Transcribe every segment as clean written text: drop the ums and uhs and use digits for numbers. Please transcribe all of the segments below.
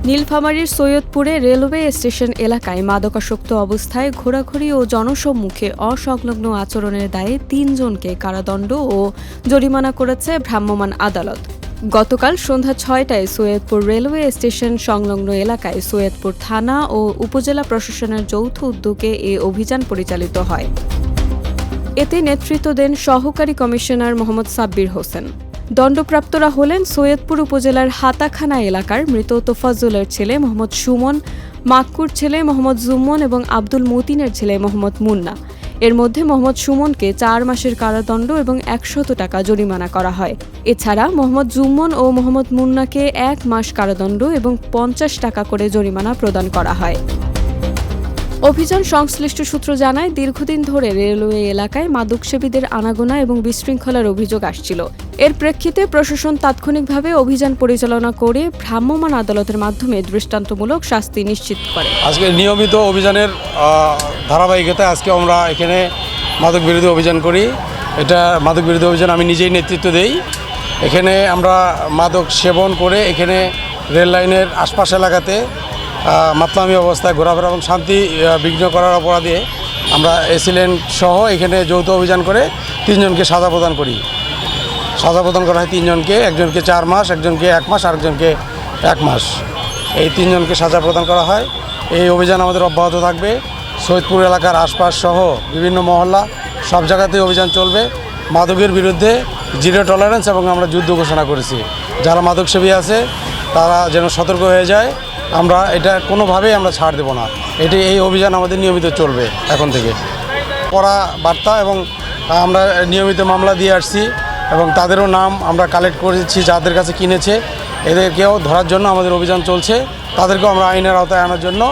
নীলফামারীর সৈয়দপুরে railway station এলাকায় মাদকাসক্ত অবস্থায় ঘোরাঘুরি ও জনসম্মুখে অসংলগ্ন আচরণের দায়ে ৩ জনকে কারাদণ্ড ও জরিমানা করেছে ভ্রাম্যমাণ আদালত। গতকাল সন্ধ্যা ৬টায় সৈয়দপুর রেলওয়ে স্টেশন সংলগ্ন এলাকায় সৈয়দপুর থানা ও উপজেলা প্রশাসনের যৌথ উদ্যোগে এ অভিযান পরিচালিত হয়। এতে নেতৃত্ব দেন সহকারী কমিশনার মোহাম্মদ সাব্বির হোসেন। দণ্ডপ্রাপ্তরা হলেন সৈয়দপুর উপজেলার হাতাখানা এলাকার মৃত তোফাজ্জলের ছেলে মোহাম্মদ সুমন, মাক্কুর ছেলে মোহাম্মদ জুম্মন এবং আব্দুল মতিনের ছেলে মোহাম্মদ মুন্না। এর মধ্যে মোহাম্মদ সুমনকে ৪ মাসের কারাদণ্ড এবং ১০০ টাকা জরিমানা করা হয়। এছাড়া মোহাম্মদ জুম্মন ও মোহাম্মদ মুন্নাকে ১ মাস কারাদণ্ড এবং ৫০ টাকা করে জরিমানা প্রদান করা হয়। অভিযান সংশ্লিষ্ট সূত্র জানায়, দীর্ঘদিন ধরে রেলওয়ে এলাকায় মাদকসেবীদের আনাগোনা এবং বিশৃঙ্খলার অভিযোগ আসছিল। এর প্রেক্ষিতে প্রশাসন তাৎক্ষণিকভাবে অভিযান পরিচালনা করে ভ্রাম্যমাণ আদালতের মাধ্যমে দৃষ্টান্তমূলক শাস্তি নিশ্চিত করে। আজকে নিয়মিত অভিযানের ধারাবাহিকতায় আজকে আমরা এখানে মাদক বিরোধী অভিযান করি। এটা মাদক বিরোধী অভিযান আমি নিজেই নেতৃত্ব দেই। এখানে আমরা মাদক সেবন করে এখানে রেল লাইনের আশপাশ এলাকাতে মাতলামি অবস্থায় ঘোরাফেরা এবং শান্তি বিঘ্ন করার অপরাধে আমরা এসিলেন্ট সহ এখানে যৌথ অভিযান করে ৩ জনকে সাজা প্রদান করি। সাজা প্রদান করা হয় ৩ জনকে, একজনকে ৪ মাস, একজনকে ১ মাস, আরেকজনকে ১ মাস। এই ৩ জনকে সাজা প্রদান করা হয়। এই অভিযান আমাদের অব্যাহত থাকবে। সৈয়দপুর এলাকার আশপাশ সহ বিভিন্ন মহল্লা সব জায়গাতেই অভিযান চলবে। মাদকের বিরুদ্ধে জিরো টলারেন্স এবং আমরা যুদ্ধ ঘোষণা করেছি। যারা মাদকসেবী আছে তারা যেন সতর্ক হয়ে যায়। আমরা এটা কোনোভাবেই আমরা ছাড় দেব না। এই অভিযান আমাদের নিয়মিত চলবে এখন থেকে। কড়া বার্তা এবং আমরা নিয়মিত মামলা দিয়ে আসছি এবং তাদেরও নাম আমরা কালেক্ট করেছি, যাদের কাছে কিনেছে এদেরকেও ধরার জন্য আমাদের অভিযান চলছে। তাদেরকেও আমরা আইনের আওতায় আনার জন্য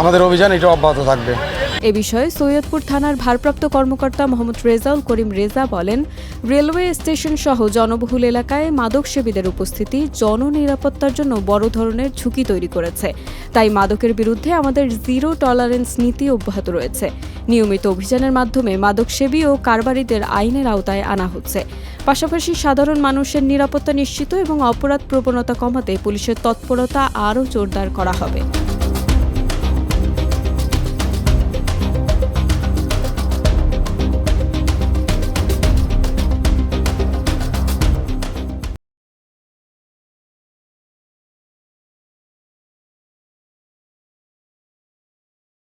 আমাদের অভিযান এটা অব্যাহত থাকবে। এ বিষয়ে সৈয়দপুর থানার ভারপ্রাপ্ত কর্মকর্তা মোহাম্মদ রেজাউল করিম রেজা বলেন, রেলওয়ে স্টেশন সহ জনবহুল এলাকায় মাদকসেবীদের উপস্থিতি জননিরাপত্তার জন্য বড় ধরনের ঝুঁকি তৈরি করেছে। তাই মাদকের বিরুদ্ধে আমাদের জিরো টলারেন্স নীতি অব্যাহত রয়েছে। নিয়মিত অভিযানের মাধ্যমে মাদকসেবী ও কারবারিদের আইনের আওতায় আনা হচ্ছে। পাশাপাশি সাধারণ মানুষের নিরাপত্তা নিশ্চিত এবং অপরাধ প্রবণতা কমাতে পুলিশের তৎপরতা আরও জোরদার করা হবে।